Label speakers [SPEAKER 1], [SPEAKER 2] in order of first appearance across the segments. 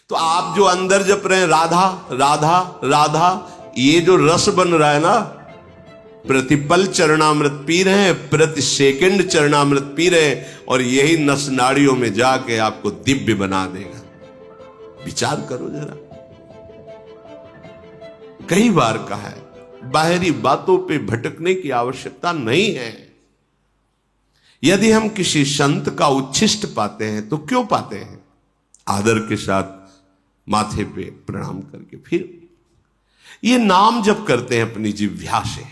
[SPEAKER 1] तो आप जो अंदर जप रहे हैं राधा राधा राधा, ये जो रस बन रहा है ना, प्रतिपल चरणामृत पी रहे हैं, प्रति सेकंड चरणामृत पी रहे हैं, और यही नस नाड़ियों में जाके आपको दिव्य बना देगा। विचार करो जरा। कई बार कहा है, बाहरी बातों पे भटकने की आवश्यकता नहीं है। यदि हम किसी संत का उच्छिष्ट पाते हैं तो क्यों पाते हैं? आदर के साथ माथे पे प्रणाम करके, फिर ये नाम जप करते हैं अपनी जिह्वा से।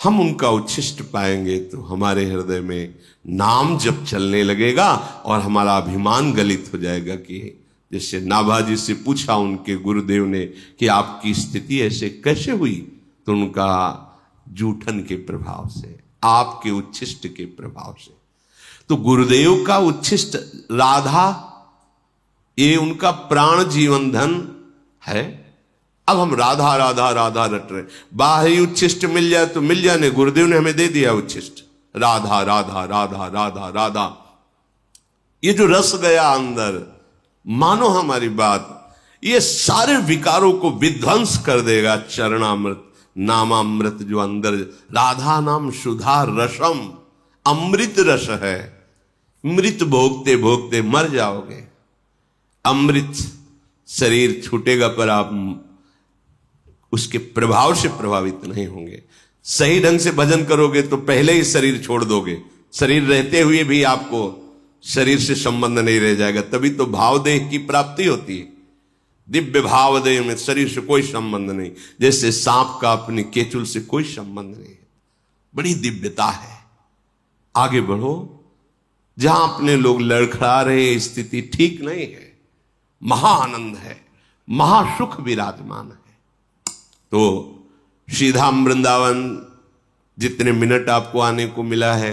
[SPEAKER 1] हम उनका उच्छिष्ट पाएंगे तो हमारे हृदय में नाम जप चलने लगेगा और हमारा अभिमान गलित हो जाएगा। कि जैसे नाभाजी से पूछा उनके गुरुदेव ने कि आपकी स्थिति ऐसे कैसे हुई, तो उनका जूठन के प्रभाव से, आपके उच्छिष्ट के प्रभाव से। तो गुरुदेव का उच्छिष्ट राधा, ये उनका प्राण जीवन धन है। अब हम राधा राधा राधा रट रहे, बाहरी उच्छिष्ट मिल जाए तो मिल जाने, गुरुदेव ने हमें दे दिया उच्छिष्ट, राधा राधा राधा राधा राधा। ये जो रस गया अंदर, मानो हमारी बात, ये सारे विकारों को विध्वंस कर देगा। चरणामृत नामामृत जो अंदर, राधा नाम सुधा रसम, अमृत रस है। मृत भोगते भोगते मर जाओगे। अमृत शरीर छूटेगा पर आप उसके प्रभाव से प्रभावित नहीं होंगे। सही ढंग से भजन करोगे तो पहले ही शरीर छोड़ दोगे। शरीर रहते हुए भी आपको शरीर से संबंध नहीं रह जाएगा। तभी तो भावदेह की प्राप्ति होती है। दिव्य भावदेह में शरीर से कोई संबंध नहीं, जैसे सांप का अपनी केचुल से कोई संबंध नहीं। बड़ी दिव्यता है। आगे बढ़ो। जहां अपने लोग लड़खड़ा रहे, स्थिति ठीक नहीं है, महाआनंद है, महासुख विराजमान है। तो श्रीधाम वृंदावन जितने मिनट आपको आने को मिला है,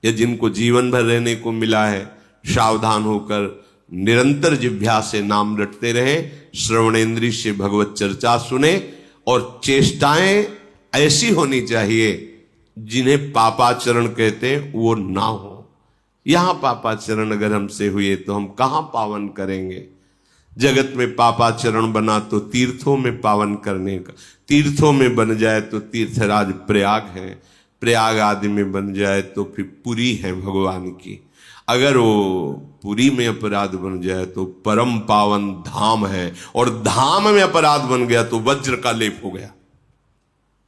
[SPEAKER 1] या जिनको जीवन भर रहने को मिला है, सावधान होकर निरंतर जिह्वा से नाम रटते रहे, श्रवणेन्द्रिय से भगवत चर्चा सुने, और चेष्टाएं ऐसी होनी चाहिए जिन्हें पापाचरण कहते हैं वो ना हो। यहां पापाचरण अगर हमसे हुए तो हम कहां पावन करेंगे? जगत में पापाचरण बना तो तीर्थों में पावन करने का, तीर्थों में बन जाए तो तीर्थराज प्रयाग है, प्रयाग आदि में बन जाए तो फिर पुरी है भगवान की। अगर वो पुरी में अपराध बन जाए तो परम पावन धाम है, और धाम में अपराध बन गया तो वज्र का लेप हो गया।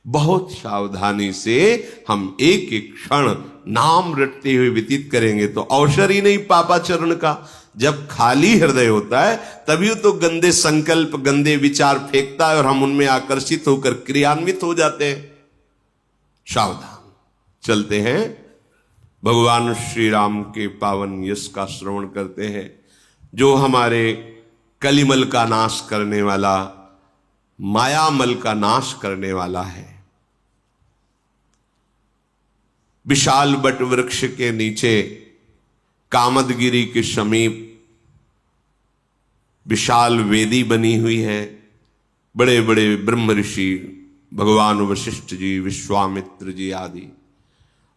[SPEAKER 1] बहुत सावधानी से हम एक एक क्षण नाम रटते हुए व्यतीत करेंगे तो अवसर ही नहीं पापाचरण का। जब खाली हृदय होता है तभी तो गंदे संकल्प, गंदे विचार फेंकता है और हम उनमें आकर्षित होकर क्रियान्वित हो जाते हैं। सावधान चलते हैं। भगवान श्री राम के पावन यश का श्रवण करते हैं, जो हमारे कलिमल का नाश करने वाला, मायामल का नाश करने वाला है। विशाल बट वृक्ष के नीचे, कामदगिरी के समीप विशाल वेदी बनी हुई है। बड़े बड़े ब्रह्म ऋषि, भगवान वशिष्ठ जी, विश्वामित्र जी आदि,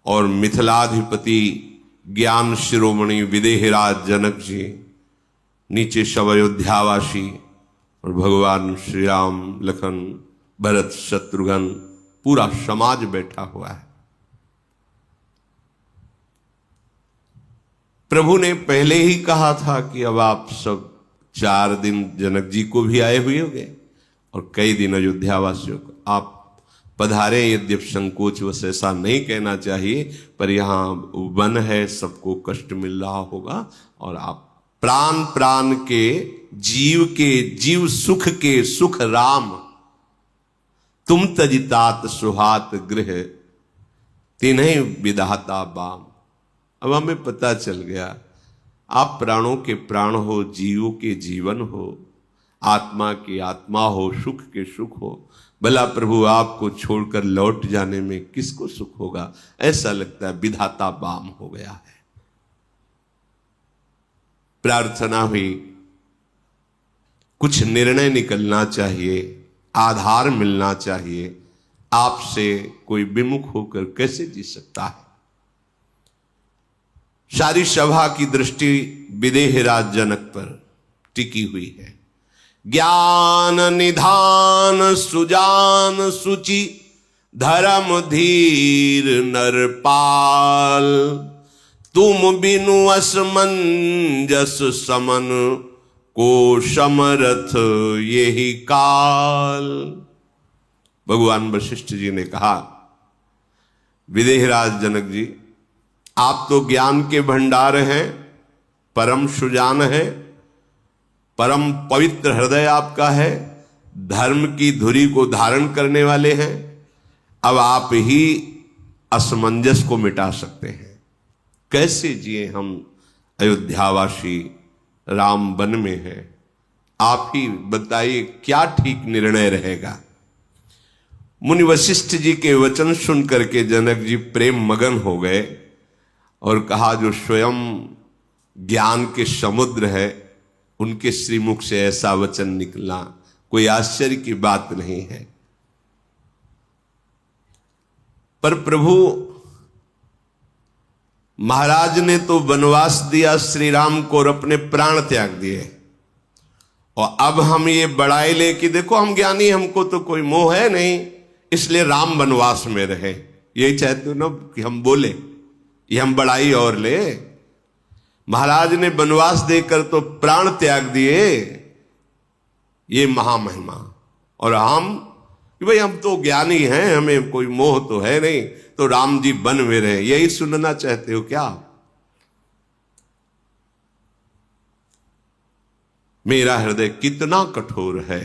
[SPEAKER 1] और मिथिलाधिपति ज्ञान शिरोमणि विदेहराज जनक जी, नीचे सब अयोध्यावासी, और भगवान श्री राम, लखन, भरत, शत्रुघ्न, पूरा समाज बैठा हुआ है। प्रभु ने पहले ही कहा था कि अब आप सब 4 दिन जनक जी को भी आए हुए होंगे और कई दिन अयोध्यावासियों को आप पधारे। यद्यपि संकोच वश ऐसा नहीं कहना चाहिए, पर यहाँ वन है, सबको कष्ट मिल रहा होगा, और आप प्राण प्राण के जीव सुख के सुख राम, तुम तजितात सुहात गृह, तिन्हीं विधाता बाम। अब हमें पता चल गया, आप प्राणों के प्राण हो, जीवों के जीवन हो, आत्मा की आत्मा हो, सुख के सुख हो। भला प्रभु आपको छोड़कर लौट जाने में किसको सुख होगा? ऐसा लगता है विधाता बाम हो गया है। प्रार्थना हुई, कुछ निर्णय निकलना चाहिए, आधार मिलना चाहिए। आपसे कोई विमुख होकर कैसे जी सकता है? सारी सभा की दृष्टि विदेहराज जनक पर टिकी हुई है। ज्ञान निधान सुजान सुचि धर्म धीर नरपाल, तुम बिनु असमंजस समन को समरथ यही काल। भगवान वशिष्ठ जी ने कहा, विदेहराज जनक जी, आप तो ज्ञान के भंडार हैं, परम सुजान है, परम पवित्र हृदय आपका है, धर्म की धुरी को धारण करने वाले हैं। अब आप ही असमंजस को मिटा सकते हैं। कैसे जिए हम अयोध्यावासी, राम वन में है, आप ही बताइए क्या ठीक निर्णय रहेगा। मुनि वशिष्ठ जी के वचन सुन करके जनक जी प्रेम मगन हो गए और कहा, जो स्वयं ज्ञान के समुद्र है, उनके श्रीमुख से ऐसा वचन निकलना कोई आश्चर्य की बात नहीं है। पर प्रभु महाराज ने तो वनवास दिया श्री राम को और अपने प्राण त्याग दिए, और अब हम ये बड़ाई ले कि देखो हम ज्ञानी, हमको तो कोई मोह है नहीं, इसलिए राम वनवास में रहे। यही चाहते हो ना कि हम बोले, ये हम बड़ाई और ले। महाराज ने वनवास देकर तो प्राण त्याग दिए, ये महामहिमा। और हम कि भाई हम तो ज्ञानी हैं, हमें कोई मोह तो है नहीं, तो राम जी वन में रहे। यही सुनना चाहते हो क्या? मेरा हृदय कितना कठोर है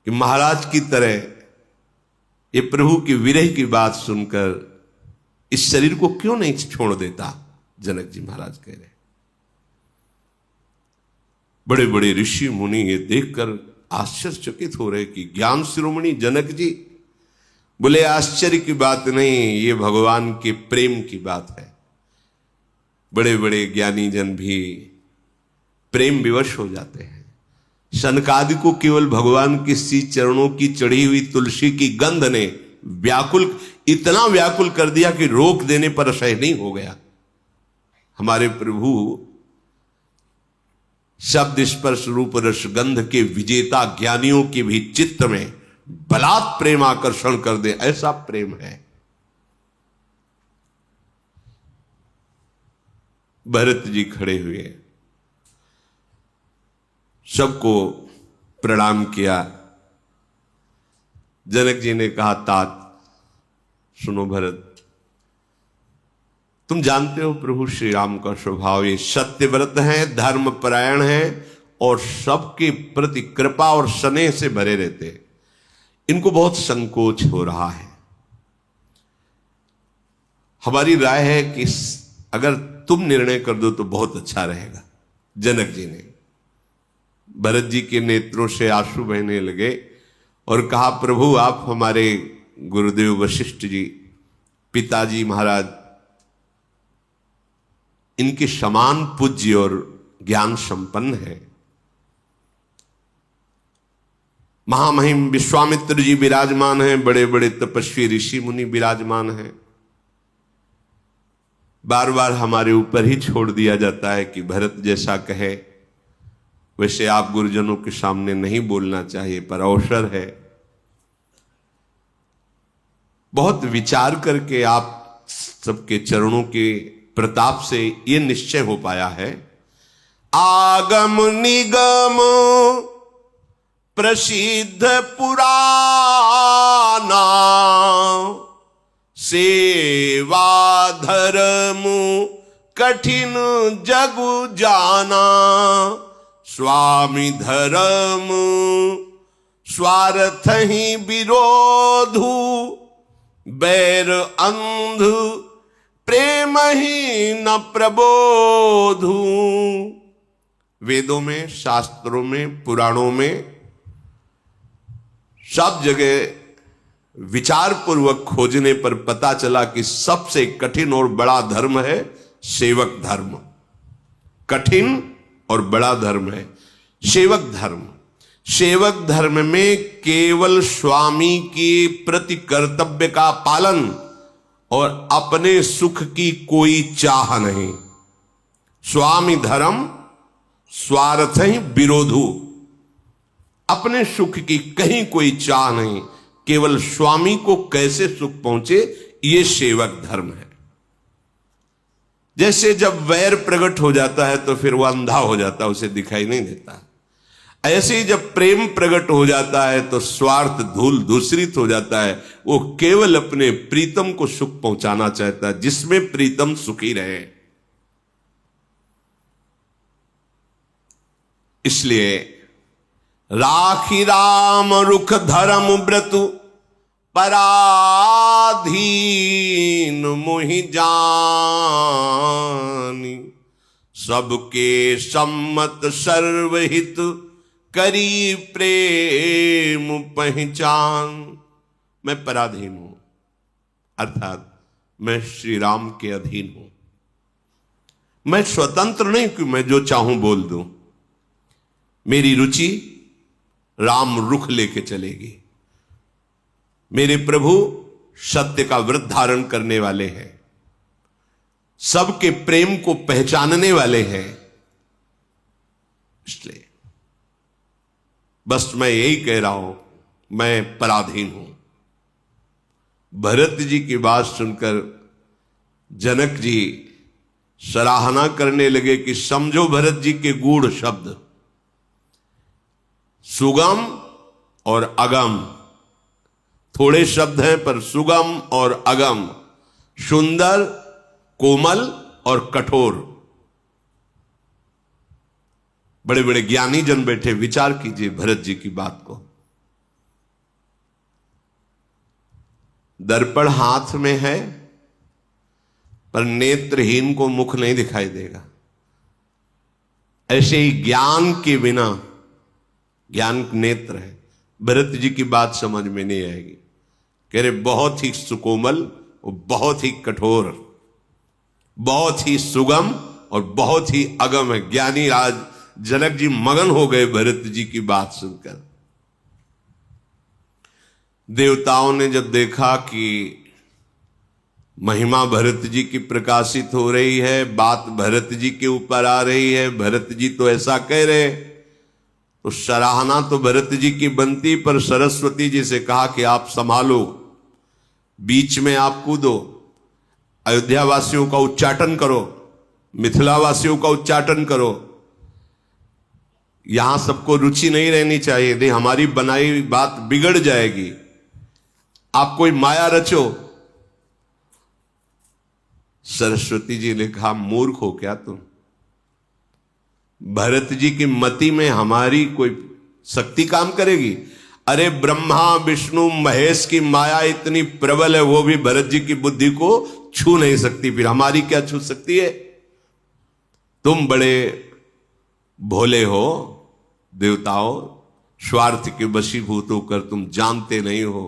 [SPEAKER 1] कि महाराज की तरह ये प्रभु की विरह की बात सुनकर इस शरीर को क्यों नहीं छोड़ देता। जनक जी महाराज कह रहे, बड़े बड़े ऋषि मुनि ये देखकर आश्चर्यचकित हो रहे कि ज्ञान शिरोमणि जनक जी बोले, आश्चर्य की बात नहीं, ये भगवान के प्रेम की बात है। बड़े बड़े ज्ञानी जन भी प्रेम विवश हो जाते हैं। सनकादि को केवल भगवान के श्री चरणों की चढ़ी हुई तुलसी की गंध ने इतना व्याकुल कर दिया कि रोक देने पर असह्य नहीं हो गया। हमारे प्रभु शब्द स्पर्श रूप रस गंध के विजेता ज्ञानियों के भी चित्त में बलात् प्रेम आकर्षण कर दे, ऐसा प्रेम है। भरत जी खड़े हुए, सबको प्रणाम किया। जनक जी ने कहा, तात सुनो भरत, तुम जानते हो प्रभु श्री राम का स्वभाव, ये सत्यव्रत हैं, धर्मपरायण हैं और सबके प्रति कृपा और स्नेह से भरे रहते हैं। इनको बहुत संकोच हो रहा है। हमारी राय है कि अगर तुम निर्णय कर दो तो बहुत अच्छा रहेगा। जनक जी ने भरत जी के नेत्रों से आंसू बहने लगे और कहा, प्रभु आप हमारे गुरुदेव वशिष्ठ जी, पिताजी महाराज, इनके समान पूज्य और ज्ञान संपन्न है। महामहिम विश्वामित्र जी विराजमान हैं, बड़े बड़े तपस्वी ऋषि मुनि विराजमान हैं। बार बार हमारे ऊपर ही छोड़ दिया जाता है कि भरत जैसा कहे वैसे आप गुरुजनों के सामने नहीं बोलना चाहिए, पर अवसर है। बहुत विचार करके आप सबके चरणों के प्रताप से ये निश्चय हो पाया है, आगम निगम प्रसिद्ध पुराना, सेवा धर्म कठिन जगु जाना, स्वामी धर्म स्वार्थ ही विरोधु, बैर अंध प्रेम ही न प्रबोधु। वेदों में, शास्त्रों में, पुराणों में सब जगह विचार पूर्वक खोजने पर पता चला कि सबसे कठिन और बड़ा धर्म है सेवक धर्म। कठिन और बड़ा धर्म है सेवक धर्म। सेवक धर्म में केवल स्वामी के प्रति कर्तव्य का पालन और अपने सुख की कोई चाह नहीं। स्वामी धर्म स्वार्थ ही विरोधु। अपने सुख की कहीं कोई चाह नहीं, केवल स्वामी को कैसे सुख पहुंचे, ये सेवक धर्म है। जैसे जब वैर प्रकट हो जाता है तो फिर वह अंधा हो जाता है, उसे दिखाई नहीं देता। ऐसे ही जब प्रेम प्रकट हो जाता है तो स्वार्थ धूल दूषरित हो जाता है। वो केवल अपने प्रीतम को सुख पहुंचाना चाहता है, जिसमें प्रीतम सुखी रहे। इसलिए राखी राम रुख धर्म व्रत पराधीन मोहि जानी। सबके सम्मत सर्वहित करी प्रेम पहचान। मैं पराधीन हूं, अर्थात मैं श्री राम के अधीन हूं। मैं स्वतंत्र नहीं कि मैं जो चाहूं बोल दूं। मेरी रुचि राम रुख लेके चलेगी। मेरे प्रभु सत्य का व्रत धारण करने वाले हैं, सबके प्रेम को पहचानने वाले हैं। इसलिए बस मैं यही कह रहा हूं, मैं पराधीन हूं। भरत जी की बात सुनकर जनक जी सराहना करने लगे कि समझो भरत जी के गूढ़ शब्द। सुगम और अगम, थोड़े शब्द हैं पर सुगम और अगम, सुंदर, कोमल और कठोर। बड़े बड़े ज्ञानी जन बैठे, विचार कीजिए भरत जी की बात को। दर्पण हाथ में है पर नेत्रहीन को मुख नहीं दिखाई देगा। ऐसे ही ज्ञान के बिना, ज्ञान नेत्र है, भरत जी की बात समझ में नहीं आएगी। कह रहे बहुत ही सुकोमल और बहुत ही कठोर, बहुत ही सुगम और बहुत ही अगम है। ज्ञानी राज जनक जी मगन हो गए भरत जी की बात सुनकर। देवताओं ने जब देखा कि महिमा भरत जी की प्रकाशित हो रही है, बात भरत जी के ऊपर आ रही है, भरत जी तो ऐसा कह रहे, तो सराहना तो भरत जी की बनती, पर सरस्वती जी से कहा कि आप संभालो, बीच में आप कूदो, अयोध्या वासियों का उच्चाटन करो, मिथिला वासियों का उच्चाटन करो। यहां सबको रुचि नहीं रहनी चाहिए, नहीं हमारी बनाई बात बिगड़ जाएगी। आप कोई माया रचो। सरस्वती जी ने कहा मूर्ख हो क्या तुम? भरत जी की मति में हमारी कोई शक्ति काम करेगी? अरे ब्रह्मा विष्णु महेश की माया इतनी प्रबल है, वो भी भरत जी की बुद्धि को छू नहीं सकती, फिर हमारी क्या छू सकती है? तुम बड़े भोले हो देवताओं, स्वार्थ के वशीभूत होकर तुम जानते नहीं हो,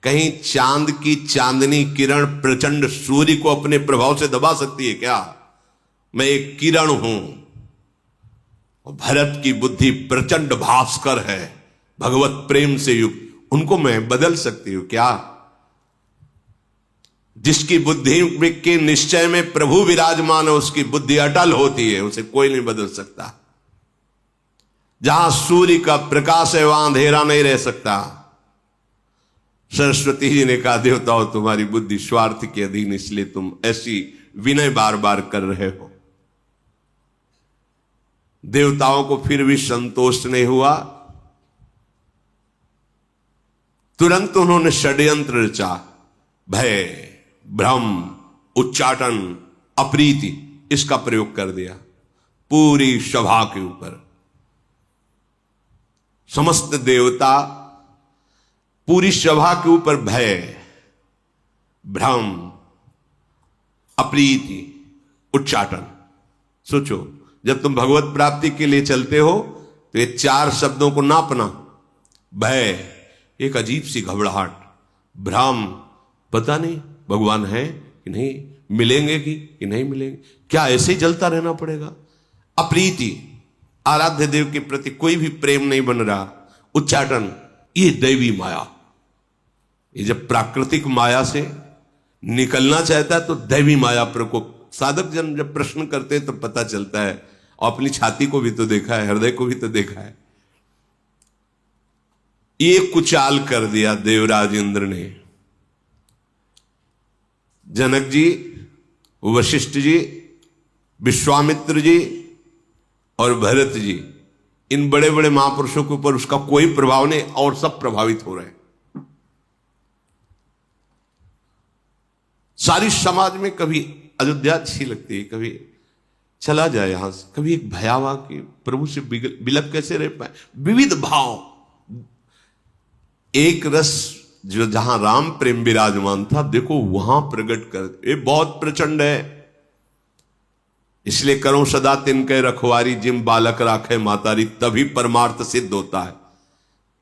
[SPEAKER 1] कहीं चांद की चांदनी किरण प्रचंड सूर्य को अपने प्रभाव से दबा सकती है क्या? मैं एक किरण हूं। भरत की बुद्धि प्रचंड भास्कर है, भगवत प्रेम से युक्त, उनको मैं बदल सकती हूं क्या? जिसकी बुद्धि के निश्चय में प्रभु विराजमान है, उसकी बुद्धि अटल होती है, उसे कोई नहीं बदल सकता। जहां सूर्य का प्रकाश है वहां अंधेरा नहीं रह सकता। सरस्वती जी ने कहा देवताओं तुम्हारी बुद्धि स्वार्थ के अधीन, इसलिए तुम ऐसी विनय बार बार कर रहे हो। देवताओं को फिर भी संतोष नहीं हुआ। तुरंत उन्होंने षड्यंत्र रचा, भय, भ्रम, उच्चाटन, अप्रीति, इसका प्रयोग कर दिया पूरी सभा के ऊपर। समस्त देवता पूरी सभा के ऊपर भय, भ्रम, अप्रीति, उच्चाटन। सोचो, जब तुम भगवत प्राप्ति के लिए चलते हो तो ये चार शब्दों को नापना। भय, एक अजीब सी घबराहट, भ्रम, पता नहीं भगवान है कि नहीं, मिलेंगे कि नहीं मिलेंगे, क्या ऐसे ही जलता रहना पड़ेगा। अप्रीति, आराध्य देव के प्रति कोई भी प्रेम नहीं बन रहा। उच्चाटन, ये दैवी माया। ये जब प्राकृतिक माया से निकलना चाहता है तो दैवी माया प्रकोप। साधक जन जब प्रश्न करते हैं तो पता चलता है, और अपनी छाती को भी तो देखा है, हृदय को भी तो देखा है। ये कुचाल कर दिया देवराज इंद्र ने। जनक जी, वशिष्ठ जी, विश्वामित्र जी और भरत जी, इन बड़े बड़े महापुरुषों के ऊपर उसका कोई प्रभाव नहीं, और सब प्रभावित हो रहे हैं। सारी समाज में कभी अयोध्या अच्छी लगती है, कभी चला जाए यहां से, कभी एक भयावह कि प्रभु से बिलक कैसे रह पाए। विविध भाव, एक रस जो जहां राम प्रेम विराजमान था, देखो वहां प्रकट कर, ये बहुत प्रचंड है। इसलिए करो सदा तिनके रखवारी, जिम बालक राखे मातारी, तभी परमार्थ सिद्ध होता है।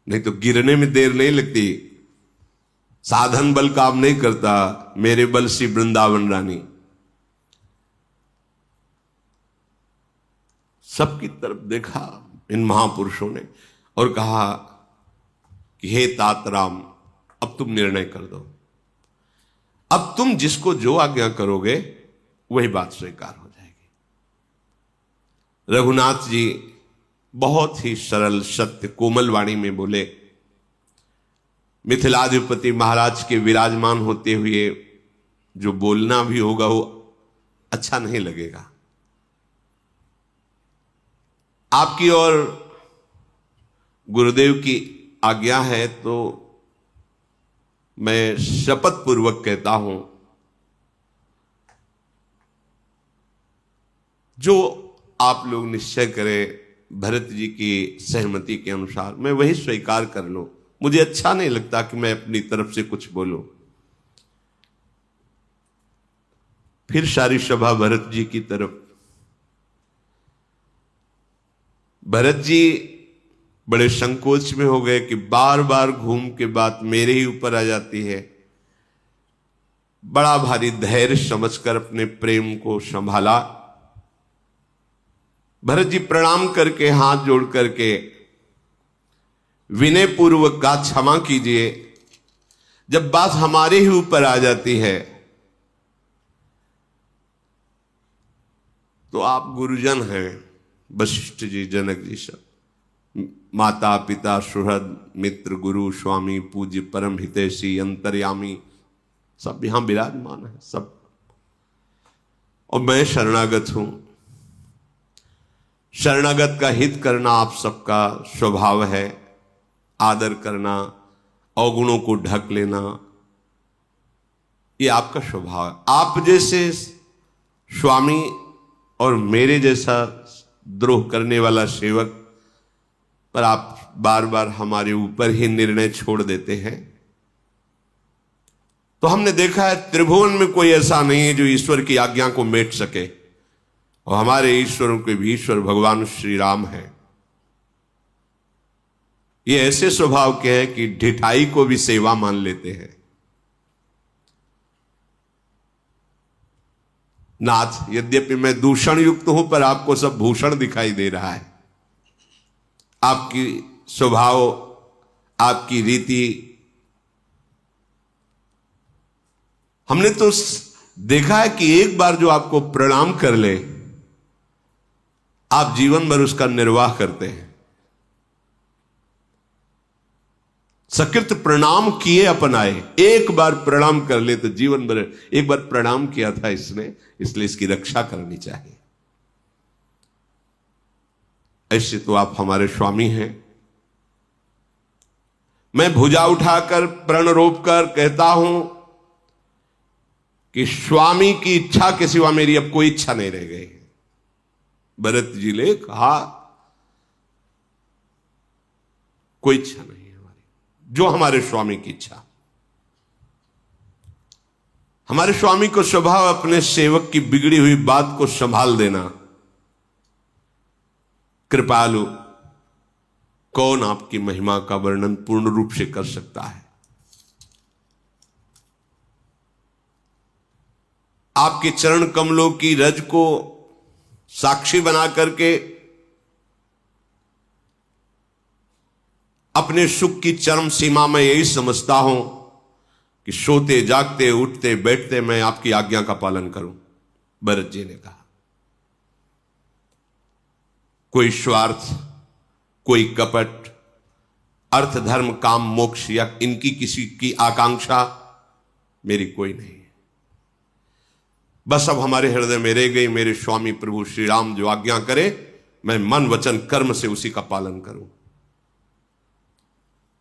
[SPEAKER 1] नहीं तो गिरने में देर नहीं लगती। साधन बल काम नहीं करता, मेरे बल सी वृंदावन रानी। सबकी तरफ देखा इन महापुरुषों ने और कहा कि हे तात राम, अब तुम निर्णय कर दो। अब तुम जिसको जो आज्ञा करोगे वही बात स्वीकार हो जाएगी। रघुनाथ जी बहुत ही सरल सत्य कोमल वाणी में बोले, मिथिलाधिपति महाराज के विराजमान होते हुए जो बोलना भी होगा वो अच्छा नहीं लगेगा। आपकी और गुरुदेव की आज्ञा है तो मैं शपथ पूर्वक कहता हूं, जो आप लोग निश्चय करें भरत जी की सहमति के अनुसार, मैं वही स्वीकार कर लूं। मुझे अच्छा नहीं लगता कि मैं अपनी तरफ से कुछ बोलूं। फिर सारी सभा भरत जी की तरफ। भरत जी बड़े संकोच में हो गए कि बार बार घूम के बात मेरे ही ऊपर आ जाती है। बड़ा भारी धैर्य समझकर अपने प्रेम को संभाला। भरत जी प्रणाम करके, हाथ जोड़ करके विनय पूर्वक का क्षमा कीजिए, जब बात हमारे ही ऊपर आ जाती है तो आप गुरुजन हैं, वशिष्ठ जी, जनक जी, सब माता पिता सुहृद मित्र गुरु स्वामी पूज्य परम हितैषी अंतर्यामी सब यहां विराजमान है सब। और मैं शरणागत हूं। शरणागत का हित करना आप सबका स्वभाव है, आदर करना, अवगुणों को ढक लेना, ये आपका स्वभाव है। आप जैसे स्वामी और मेरे जैसा द्रोह करने वाला सेवक पर आप बार बार हमारे ऊपर ही निर्णय छोड़ देते हैं। तो हमने देखा है त्रिभुवन में कोई ऐसा नहीं है जो ईश्वर की आज्ञा को मेट सके, और हमारे ईश्वरों के भी ईश्वर भगवान श्री राम है। ये ऐसे स्वभाव के हैं कि ढिठाई को भी सेवा मान लेते हैं। नाथ, यद्यपि मैं दूषण युक्त हूं पर आपको सब भूषण दिखाई दे रहा है। आपकी स्वभाव, आपकी रीति, हमने तो देखा है कि एक बार जो आपको प्रणाम कर ले, आप जीवन भर उसका निर्वाह करते हैं। सकृत प्रणाम किए अपनाए, एक बार प्रणाम कर ले तो जीवन भर। एक बार प्रणाम किया था इसने, इसलिए इसकी रक्षा करनी चाहिए। ऐसे तो आप हमारे स्वामी हैं। मैं भुजा उठाकर प्रण रोप कर कहता हूं कि स्वामी की इच्छा के सिवा मेरी अब कोई इच्छा नहीं रह गई। भरत जी ने कहा कोई इच्छा नहीं है हमारी, जो हमारे स्वामी की इच्छा। हमारे स्वामी को स्वभाव अपने सेवक की बिगड़ी हुई बात को संभाल देना। कृपालु, कौन आपकी महिमा का वर्णन पूर्ण रूप से कर सकता है। आपके चरण कमलों की रज को साक्षी बना करके अपने सुख की चरम सीमा में यही समझता हूं कि सोते जागते उठते बैठते मैं आपकी आज्ञा का पालन करूं। भरत जी ने कहा कोई स्वार्थ, कोई कपट, अर्थ धर्म काम मोक्ष या इनकी किसी की आकांक्षा मेरी कोई नहीं। बस अब हमारे हृदय में रह गई मेरे स्वामी प्रभु श्री राम जो आज्ञा करे मैं मन वचन कर्म से उसी का पालन करूं।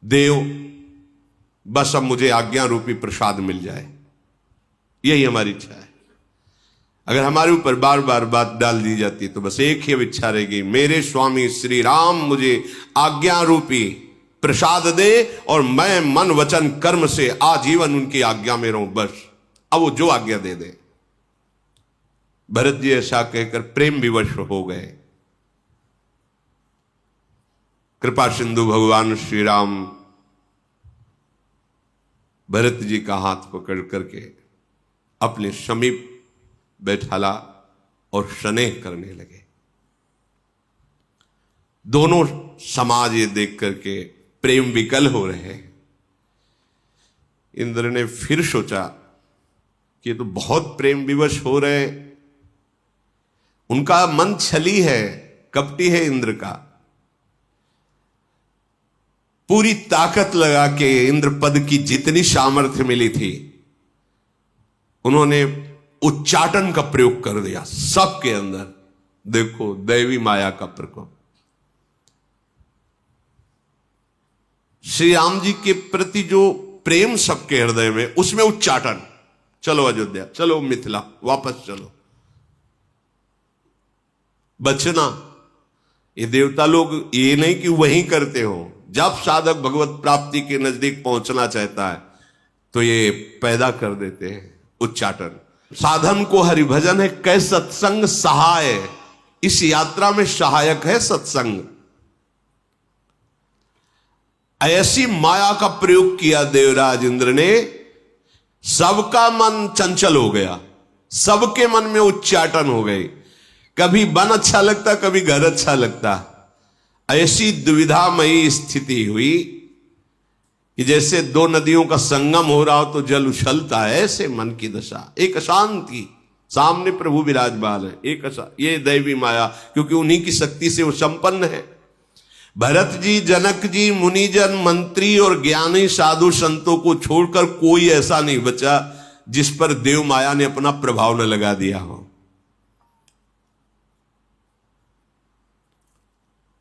[SPEAKER 1] देव बस अब मुझे आज्ञा रूपी प्रसाद मिल जाए, यही हमारी इच्छा है। अगर हमारे ऊपर बार बार बात डाल दी जाती तो बस एक ही इच्छा रहेगी, मेरे स्वामी श्री राम मुझे आज्ञा रूपी प्रसाद दे और मैं मन वचन कर्म से आजीवन उनकी आज्ञा में रहूं। बस अब वो जो आज्ञा दे दे। भरत जी ऐसा कहकर प्रेम विवश हो गए। कृपा सिंधु भगवान श्री राम भरत जी का हाथ पकड़ करके अपने समीप बैठाला और स्नेह करने लगे। दोनों समाज ये देख करके प्रेम विकल हो रहे हैं। इंद्र ने फिर सोचा कि ये तो बहुत प्रेम विवश हो रहे हैं। उनका मन छली है, कपटी है इंद्र का। पूरी ताकत लगा के इंद्र पद की जितनी सामर्थ्य मिली थी उन्होंने उच्चाटन का प्रयोग कर दिया सबके अंदर। देखो दैवी माया का प्रकोप। श्री राम जी के प्रति जो प्रेम सबके हृदय में, उसमें उच्चाटन। चलो अयोध्या, चलो मिथिला, वापस चलो। बचना, ये देवता लोग ये नहीं कि वहीं करते हो। जब साधक भगवत प्राप्ति के नजदीक पहुंचना चाहता है तो ये पैदा कर देते हैं उच्चाटन। साधन को हरिभजन है, कै सत्संग सहाय। इस यात्रा में सहायक है सत्संग। ऐसी माया का प्रयोग किया देवराज इंद्र ने, सबका मन चंचल हो गया, सबके मन में उच्चाटन हो गई। कभी वन अच्छा लगता, कभी घर अच्छा लगता। ऐसी दुविधामयी स्थिति हुई कि जैसे दो नदियों का संगम हो रहा हो तो जल उछलता है, ऐसे मन की दशा। एक अशांति, सामने प्रभु विराजमान है, एक ये दैवी माया, क्योंकि उन्हीं की शक्ति से वो संपन्न है। भरत जी, जनक जी, मुनिजन, मंत्री और ज्ञानी साधु संतों को छोड़कर कोई ऐसा नहीं बचा जिस पर देव माया ने अपना प्रभाव न लगा दिया हो।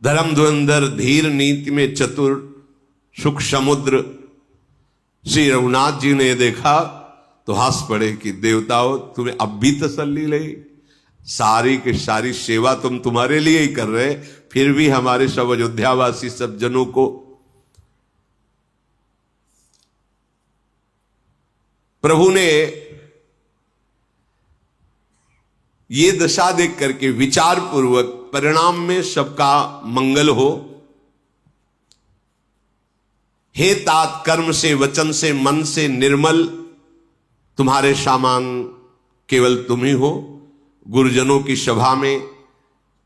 [SPEAKER 1] धर्म धुरंधर, धीर, नीति में चतुर, सुख समुद्र श्री रघुनाथ जी ने देखा तो हंस पड़े कि देवताओं तुम्हें अब भी तसल्ली लगी। सारी की सारी सेवा तुम्हारे लिए ही कर रहे, फिर भी हमारे सब अयोध्यावासी सब जनों को प्रभु ने ये दशा देख करके विचार पूर्वक, परिणाम में सबका मंगल हो। हे तात, कर्म से, वचन से, मन से निर्मल तुम्हारे सामान केवल तुम ही हो। गुरुजनों की सभा में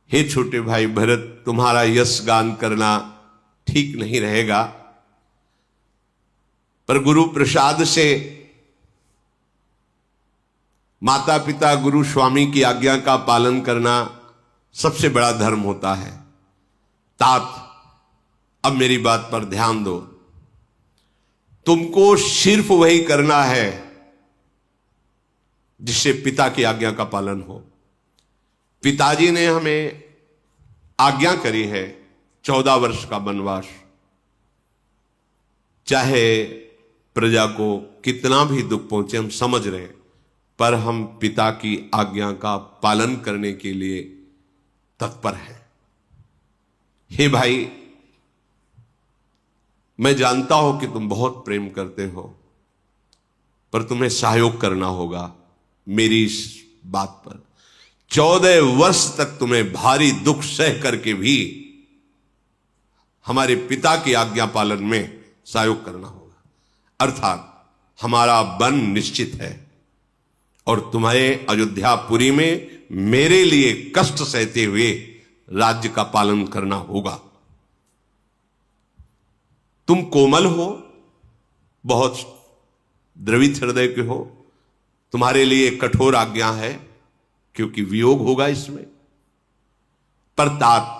[SPEAKER 1] हे छोटे भाई भरत, तुम्हारा यश गान करना ठीक नहीं रहेगा, पर गुरु प्रसाद से माता पिता गुरु स्वामी की आज्ञा का पालन करना सबसे बड़ा धर्म होता है। तात, अब मेरी बात पर ध्यान दो। तुमको सिर्फ वही करना है जिससे पिता की आज्ञा का पालन हो। पिताजी ने हमें आज्ञा करी है 14 वर्ष का वनवास। चाहे प्रजा को कितना भी दुख पहुंचे, हम समझ रहे हैं, पर हम पिता की आज्ञा का पालन करने के लिए तत्पर हैं। हे भाई, मैं जानता हूं कि तुम बहुत प्रेम करते हो, पर तुम्हें सहयोग करना होगा मेरी इस बात पर। 14 वर्ष तक तुम्हें भारी दुख सह करके भी हमारे पिता की आज्ञा पालन में सहयोग करना होगा। अर्थात हमारा वन निश्चित है और तुम्हारे अयोध्यापुरी में मेरे लिए कष्ट सहते हुए राज्य का पालन करना होगा। तुम कोमल हो, बहुत द्रवित हृदय के हो, तुम्हारे लिए कठोर आज्ञा है क्योंकि वियोग होगा इसमें, पर तात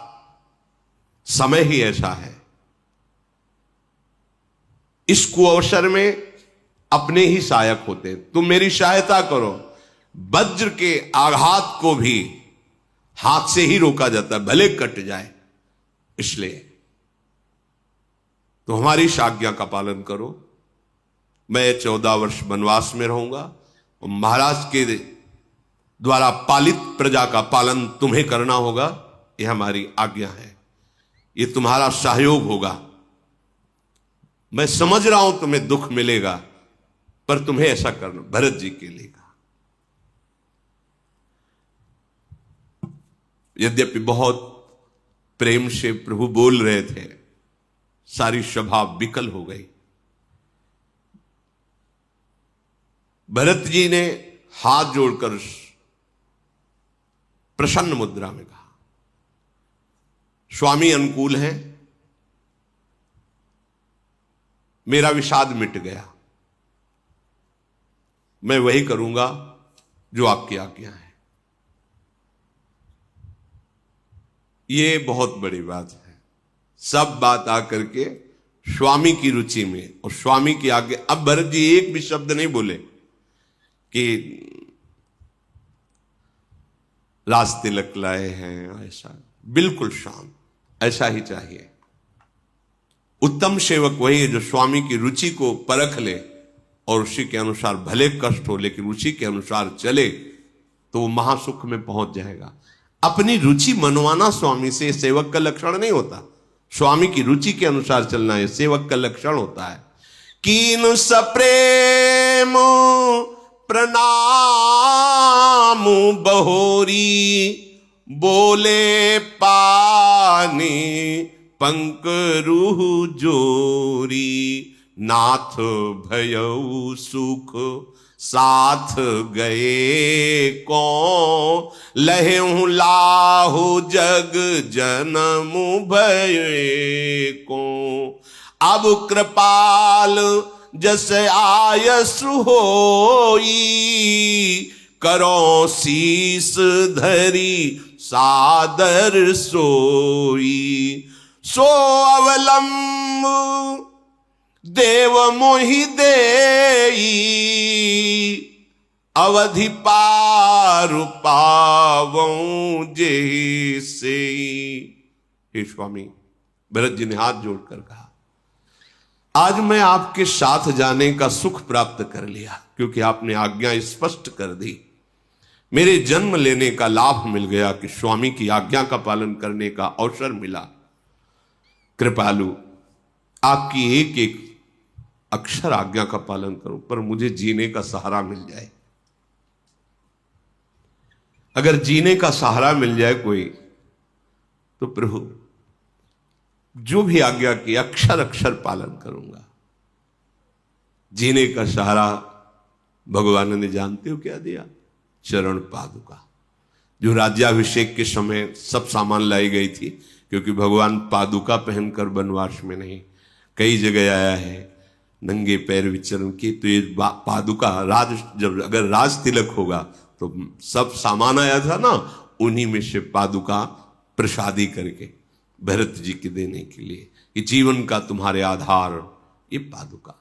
[SPEAKER 1] समय ही ऐसा है। इस कुअवसर में अपने ही सहायक होते हैं। तुम मेरी सहायता करो। वज्र के आघात को भी हाथ से ही रोका जाता है, भले कट जाए। इसलिए तो हमारी इस आज्ञा का पालन करो। मैं 14 वर्ष वनवास में रहूंगा और महाराज के द्वारा पालित प्रजा का पालन तुम्हें करना होगा। यह हमारी आज्ञा है, ये तुम्हारा सहयोग होगा। मैं समझ रहा हूं तुम्हें दुख मिलेगा, पर तुम्हें ऐसा करना। भरत जी के लिए कहा। यद्यपि बहुत प्रेम से प्रभु बोल रहे थे, सारी सभा विकल हो गई। भरत जी ने हाथ जोड़कर प्रसन्न मुद्रा में कहा, स्वामी अनुकूल हैं, मेरा विषाद मिट गया। मैं वही करूंगा जो आपकी आज्ञा है। ये बहुत बड़ी बात है। सब बात आकर के स्वामी की रुचि में और स्वामी की आज्ञा। अब भरत जी एक भी शब्द नहीं बोले कि राज तिलक लाए हैं, ऐसा। बिल्कुल शांत, ऐसा ही चाहिए। उत्तम सेवक वही है जो स्वामी की रुचि को परख ले और उसी के अनुसार, भले कष्ट हो लेकिन उसी के अनुसार चले, तो वो महासुख में पहुंच जाएगा। अपनी रुचि मनवाना स्वामी से सेवक का लक्षण नहीं होता। स्वामी की रुचि के अनुसार चलना है सेवक का लक्षण होता है। कीन सप्रेम प्रणाम बहोरी, बोले पानी पंकरुह जोरी। नाथ भयउ सुख साथ गए को, लहु लाहु जग जन्म भये को। अब कृपाल जस आयसु होई, करो शीस धरी सादर सोई। सो अवलंब देव मोहि देई, अवधि पार पावऊं जैसे। हे स्वामी, भरत जी ने हाथ जोड़कर कहा, आज मैं आपके साथ जाने का सुख प्राप्त कर लिया, क्योंकि आपने आज्ञा स्पष्ट कर दी। मेरे जन्म लेने का लाभ मिल गया कि स्वामी की आज्ञा का पालन करने का अवसर मिला। कृपालु, आपकी एक एक अक्षर आज्ञा का पालन करूं, पर मुझे जीने का सहारा मिल जाए। अगर जीने का सहारा मिल जाए कोई, तो प्रभु जो भी आज्ञा की अक्षर अक्षर पालन करूंगा। जीने का सहारा भगवान ने जानते हो क्या दिया? चरण पादुका, जो राज्याभिषेक के समय सब सामान लाई गई थी, क्योंकि भगवान पादुका पहनकर वनवास में नहीं, कई जगह आया है नंगे पैर विचरण की। तो ये पादुका जब अगर राज तिलक होगा तो सब सामान आया था ना, उन्हीं में से पादुका प्रसादी करके भरत जी के देने के लिए, कि जीवन का तुम्हारे आधार ये पादुका।